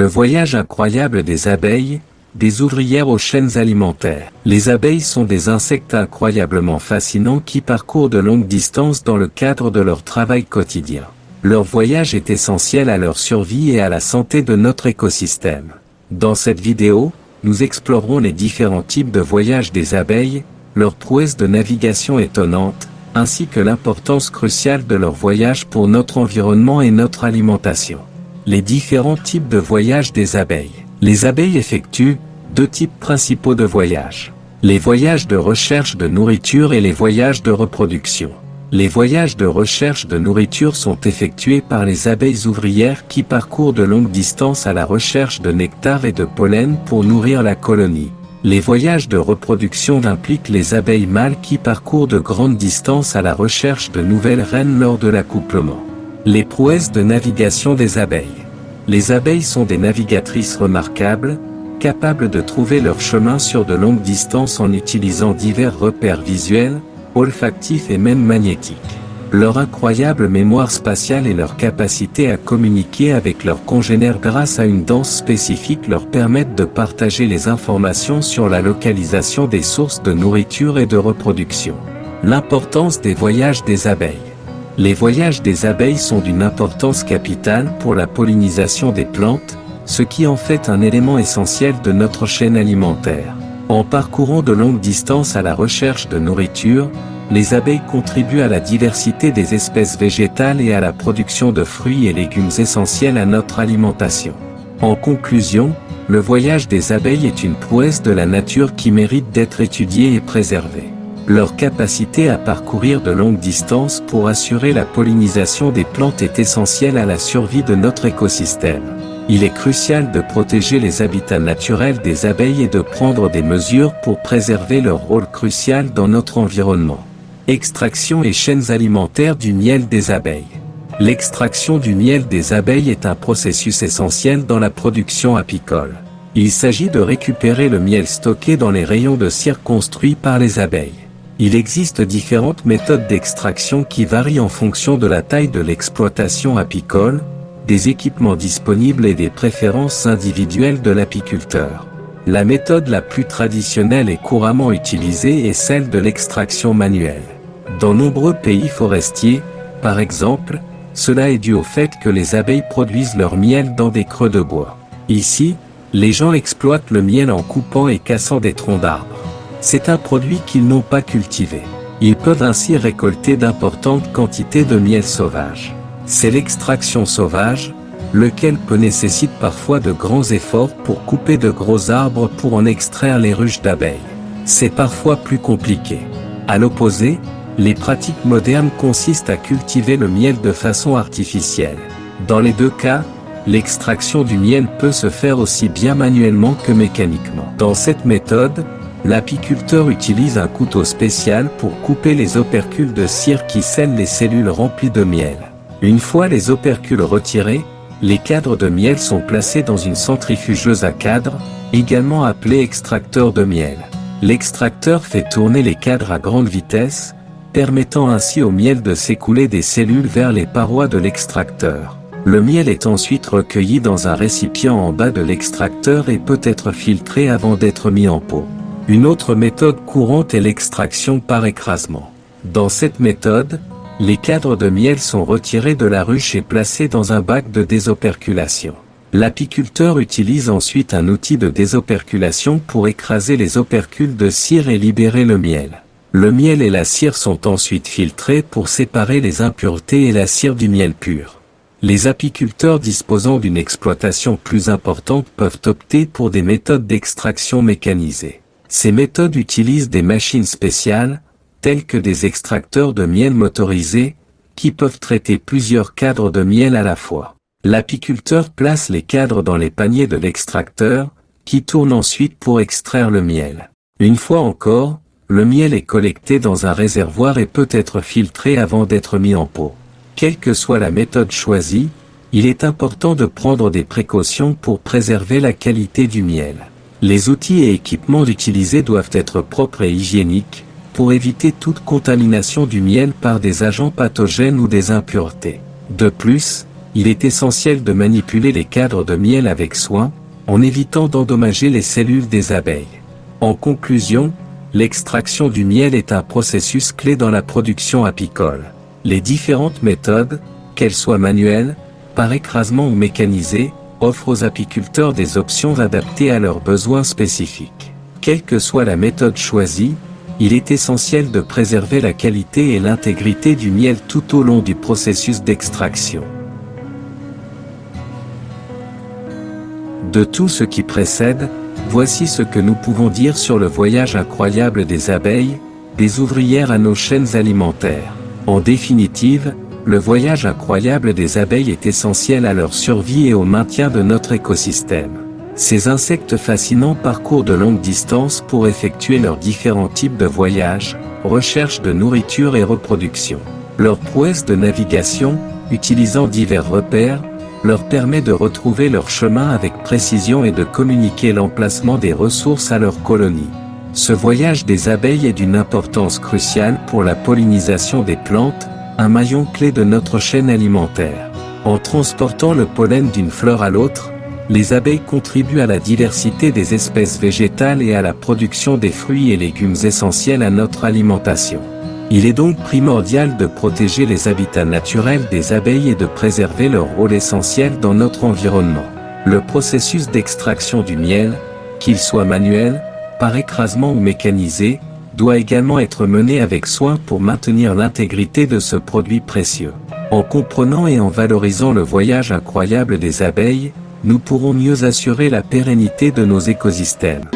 voyage incroyable des abeilles, des ouvrières aux chaînes alimentaires. Les abeilles sont des insectes incroyablement fascinants qui parcourent de longues distances dans le cadre de leur travail quotidien. Leur voyage est essentiel à leur survie et à la santé de notre écosystème. Dans cette vidéo, nous explorerons les différents types de voyages des abeilles, leurs prouesses de navigation étonnantes, ainsi que l'importance cruciale de leur voyage pour notre environnement et notre alimentation. Les différents types de voyages des abeilles. Les abeilles effectuent deux types principaux de voyages. Les voyages de recherche de nourriture et les voyages de reproduction. Les voyages de recherche de nourriture sont effectués par les abeilles ouvrières qui parcourent de longues distances à la recherche de nectar et de pollen pour nourrir la colonie. Les voyages de reproduction impliquent les abeilles mâles qui parcourent de grandes distances à la recherche de nouvelles reines lors de l'accouplement. Les prouesses de navigation des abeilles. Les abeilles sont des navigatrices remarquables, capables de trouver leur chemin sur de longues distances en utilisant divers repères visuels, olfactifs et même magnétiques. Leur incroyable mémoire spatiale et leur capacité à communiquer avec leurs congénères grâce à une danse spécifique leur permettent de partager les informations sur la localisation des sources de nourriture et de reproduction. L'importance des voyages des abeilles. Les voyages des abeilles sont d'une importance capitale pour la pollinisation des plantes, ce qui en fait un élément essentiel de notre chaîne alimentaire. En parcourant de longues distances à la recherche de nourriture, les abeilles contribuent à la diversité des espèces végétales et à la production de fruits et légumes essentiels à notre alimentation. En conclusion, le voyage des abeilles est une prouesse de la nature qui mérite d'être étudiée et préservée. Leur capacité à parcourir de longues distances pour assurer la pollinisation des plantes est essentielle à la survie de notre écosystème. Il est crucial de protéger les habitats naturels des abeilles et de prendre des mesures pour préserver leur rôle crucial dans notre environnement. Extraction et chaînes alimentaires du miel des abeilles. L'extraction du miel des abeilles est un processus essentiel dans la production apicole. Il s'agit de récupérer le miel stocké dans les rayons de cire construits par les abeilles. Il existe différentes méthodes d'extraction qui varient en fonction de la taille de l'exploitation apicole, des équipements disponibles et des préférences individuelles de l'apiculteur. La méthode la plus traditionnelle et couramment utilisée est celle de l'extraction manuelle. Dans nombreux pays forestiers, par exemple, cela est dû au fait que les abeilles produisent leur miel dans des creux de bois. Ici, les gens exploitent le miel en coupant et cassant des troncs d'arbres. C'est un produit qu'ils n'ont pas cultivé. Ils peuvent ainsi récolter d'importantes quantités de miel sauvage. C'est l'extraction sauvage, lequel peut nécessiter parfois de grands efforts pour couper de gros arbres pour en extraire les ruches d'abeilles. C'est parfois plus compliqué. À l'opposé, les pratiques modernes consistent à cultiver le miel de façon artificielle. Dans les deux cas, l'extraction du miel peut se faire aussi bien manuellement que mécaniquement. Dans cette méthode, l'apiculteur utilise un couteau spécial pour couper les opercules de cire qui scellent les cellules remplies de miel. Une fois les opercules retirés, les cadres de miel sont placés dans une centrifugeuse à cadres, également appelée extracteur de miel. L'extracteur fait tourner les cadres à grande vitesse, permettant ainsi au miel de s'écouler des cellules vers les parois de l'extracteur. Le miel est ensuite recueilli dans un récipient en bas de l'extracteur et peut être filtré avant d'être mis en pot. Une autre méthode courante est l'extraction par écrasement. Dans cette méthode, les cadres de miel sont retirés de la ruche et placés dans un bac de désoperculation. L'apiculteur utilise ensuite un outil de désoperculation pour écraser les opercules de cire et libérer le miel. Le miel et la cire sont ensuite filtrés pour séparer les impuretés et la cire du miel pur. Les apiculteurs disposant d'une exploitation plus importante peuvent opter pour des méthodes d'extraction mécanisées. Ces méthodes utilisent des machines spéciales, tels que des extracteurs de miel motorisés, qui peuvent traiter plusieurs cadres de miel à la fois. L'apiculteur place les cadres dans les paniers de l'extracteur, qui tournent ensuite pour extraire le miel. Une fois encore, le miel est collecté dans un réservoir et peut être filtré avant d'être mis en pot. Quelle que soit la méthode choisie, il est important de prendre des précautions pour préserver la qualité du miel. Les outils et équipements utilisés doivent être propres et hygiéniques, pour éviter toute contamination du miel par des agents pathogènes ou des impuretés. De plus, Il est essentiel de manipuler les cadres de miel avec soin, en évitant d'endommager les cellules des abeilles. En conclusion, l'extraction du miel est un processus clé dans la production apicole. Les différentes méthodes, qu'elles soient manuelles, par écrasement ou mécanisées, offrent aux apiculteurs des options adaptées à leurs besoins spécifiques. Quelle que soit la méthode choisie, il est essentiel de préserver la qualité et l'intégrité du miel tout au long du processus d'extraction. De tout ce qui précède, voici ce que nous pouvons dire sur le voyage incroyable des abeilles, des ouvrières à nos chaînes alimentaires. En définitive, le voyage incroyable des abeilles est essentiel à leur survie et au maintien de notre écosystème. Ces insectes fascinants parcourent de longues distances pour effectuer leurs différents types de voyages, recherche de nourriture et reproduction. Leur prouesse de navigation, utilisant divers repères, leur permet de retrouver leur chemin avec précision et de communiquer l'emplacement des ressources à leur colonie. Ce voyage des abeilles est d'une importance cruciale pour la pollinisation des plantes, un maillon clé de notre chaîne alimentaire. En transportant le pollen d'une fleur à l'autre, les abeilles contribuent à la diversité des espèces végétales et à la production des fruits et légumes essentiels à notre alimentation. Il est donc primordial de protéger les habitats naturels des abeilles et de préserver leur rôle essentiel dans notre environnement. Le processus d'extraction du miel, qu'il soit manuel, par écrasement ou mécanisé, doit également être mené avec soin pour maintenir l'intégrité de ce produit précieux. En comprenant et en valorisant le voyage incroyable des abeilles, nous pourrons mieux assurer la pérennité de nos écosystèmes.